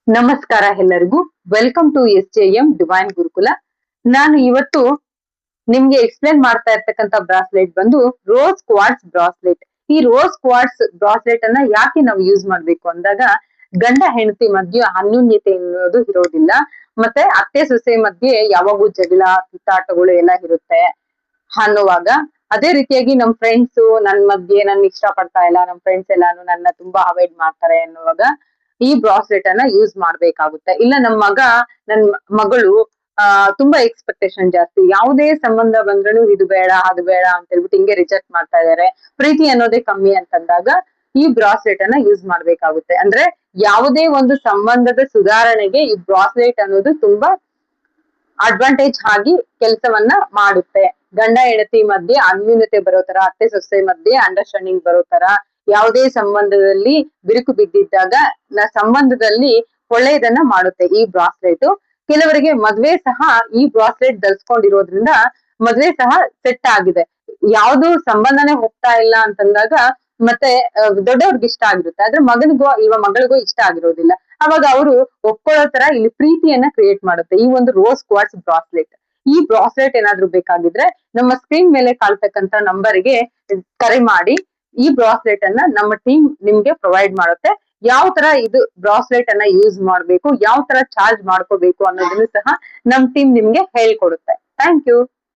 ನಮಸ್ಕಾರ ಎಲ್ಲರಿಗೂ. Welcome to SJM divine ಗುರುಕುಲ. ನಾನು ಇವತ್ತು ನಿಮ್ಗೆ ಎಕ್ಸ್ಪ್ಲೇನ್ ಮಾಡ್ತಾ ಇರ್ತಕ್ಕಂಥ ಬ್ರಾಸ್ಲೆಟ್ ಬಂದು ರೋಸ್ ಕ್ವಾರ್ಟ್ಸ್ ಬ್ರಾಸ್ಲೆಟ್. ಈ ರೋಸ್ ಕ್ವಾರ್ಟ್ಸ್ ಬ್ರಾಸ್ಲೆಟ್ ಅನ್ನ ಯಾಕೆ ನಾವು ಯೂಸ್ ಮಾಡ್ಬೇಕು ಅಂದಾಗ, ಗಂಡ ಹೆಂಡತಿ ಮಧ್ಯೆ ಅನ್ಯೋನ್ಯತೆ ಅನ್ನೋದು ಇರೋದಿಲ್ಲ. ಮತ್ತೆ ಅತ್ತೆ ಸೊಸೆ ಮಧ್ಯೆ ಯಾವಾಗೂ ಜಗಳ ಕಿತ್ತಾಟಗಳು ಎಲ್ಲ ಇರುತ್ತೆ ಅನ್ನುವಾಗ, ಅದೇ ರೀತಿಯಾಗಿ ನಮ್ ಫ್ರೆಂಡ್ಸ್ ನನ್ ಮಧ್ಯೆ ನನ್ ಇಷ್ಟ ಪಡ್ತಾ ಇಲ್ಲ, ನಮ್ ಫ್ರೆಂಡ್ಸ್ ಎಲ್ಲಾನು ನನ್ನ ತುಂಬಾ ಅವಾಯ್ಡ್ ಮಾಡ್ತಾರೆ ಅನ್ನುವಾಗ ಈ ಬ್ರಾಸ್ಲೆಟ್ ಅನ್ನ ಯೂಸ್ ಮಾಡ್ಬೇಕಾಗುತ್ತೆ. ಇಲ್ಲ ನನ್ ಮಗಳು ತುಂಬಾ ಎಕ್ಸ್ಪೆಕ್ಟೇಷನ್ ಜಾಸ್ತಿ, ಯಾವುದೇ ಸಂಬಂಧ ಬಂದ್ರು ಇದು ಬೇಡ ಅದು ಬೇಡ ಅಂತ ಹೇಳ್ಬಿಟ್ಟು ಹಿಂಗೆ ರಿಜೆಕ್ಟ್ ಮಾಡ್ತಾ ಇದಾರೆ, ಪ್ರೀತಿ ಅನ್ನೋದೇ ಕಮ್ಮಿ ಅಂತಂದಾಗ ಈ ಬ್ರಾಸ್ಲೆಟ್ ಅನ್ನ ಯೂಸ್ ಮಾಡ್ಬೇಕಾಗುತ್ತೆ. ಅಂದ್ರೆ ಯಾವುದೇ ಒಂದು ಸಂಬಂಧದ ಸುಧಾರಣೆಗೆ ಈ ಬ್ರಾಸ್ಲೆಟ್ ಅನ್ನೋದು ತುಂಬಾ ಅಡ್ವಾಂಟೇಜ್ ಆಗಿ ಕೆಲಸವನ್ನ ಮಾಡುತ್ತೆ. ಗಂಡ ಹೆಂಡತಿ ಮಧ್ಯೆ ಅನ್ಯೂನ್ಯತೆ ಬರೋ ತರ, ಅತ್ತೆ ಸೊಸೆ ಮಧ್ಯೆ ಅಂಡರ್ಸ್ಟ್ಯಾಂಡಿಂಗ್ ಬರೋ ತರ, ಯಾವುದೇ ಸಂಬಂಧದಲ್ಲಿ ಬಿರುಕು ಬಿದ್ದಿದ್ದಾಗ ಸಂಬಂಧದಲ್ಲಿ ಒಳ್ಳೆಯದನ್ನ ಮಾಡುತ್ತೆ ಈ ಬ್ರಾಸ್ಲೆಟ್. ಕೆಲವರಿಗೆ ಮದ್ವೆ ಸಹ ಈ ಬ್ರಾಸ್ಲೆಟ್ ಧರಿಸ್ಕೊಂಡಿರೋದ್ರಿಂದ ಮದ್ವೆ ಸಹ ಸೆಟ್ ಆಗಿದೆ. ಯಾವ್ದು ಸಂಬಂಧನೇ ಹೋಗ್ತಾ ಇಲ್ಲ ಅಂತಂದಾಗ ಮತ್ತೆ ದೊಡ್ಡವ್ರಿಗೆ ಇಷ್ಟ ಆಗಿರುತ್ತೆ, ಆದ್ರೆ ಮಗಳಿಗೋ ಇಷ್ಟ ಆಗಿರೋದಿಲ್ಲ. ಅವಾಗ ಅವರು ಒಪ್ಕೊಳ್ಳೋ ತರ ಇಲ್ಲಿ ಪ್ರೀತಿಯನ್ನ ಕ್ರಿಯೇಟ್ ಮಾಡುತ್ತೆ ಈ ಒಂದು ರೋಸ್ ಕ್ವಾರ್ಟ್ಸ್ ಬ್ರಾಸ್ಲೆಟ್. ಈ ಬ್ರಾಸ್ಲೆಟ್ ಏನಾದ್ರು ಬೇಕಾಗಿದ್ರೆ ನಮ್ಮ ಸ್ಕ್ರೀನ್ ಮೇಲೆ ಕಾಣ್ತಕ್ಕಂತ ನಂಬರ್ಗೆ ಕರೆ ಮಾಡಿ. ಈ ಬ್ರಾಸ್ಲೆಟ್ ಅನ್ನ ನಮ್ಮ ಟೀಮ್ ನಿಮ್ಗೆ ಪ್ರೊವೈಡ್ ಮಾಡುತ್ತೆ. ಯಾವ ತರ ಇದು ಬ್ರಾಸ್ಲೆಟ್ ಅನ್ನ ಯೂಸ್ ಮಾಡ್ಬೇಕು, ಯಾವ ತರ ಚಾರ್ಜ್ ಮಾಡ್ಕೋಬೇಕು ಅನ್ನೋದನ್ನು ಸಹ ನಮ್ ಟೀಮ್ ನಿಮ್ಗೆ ಹೇಳ್ಕೊಡುತ್ತೆ. Thank you.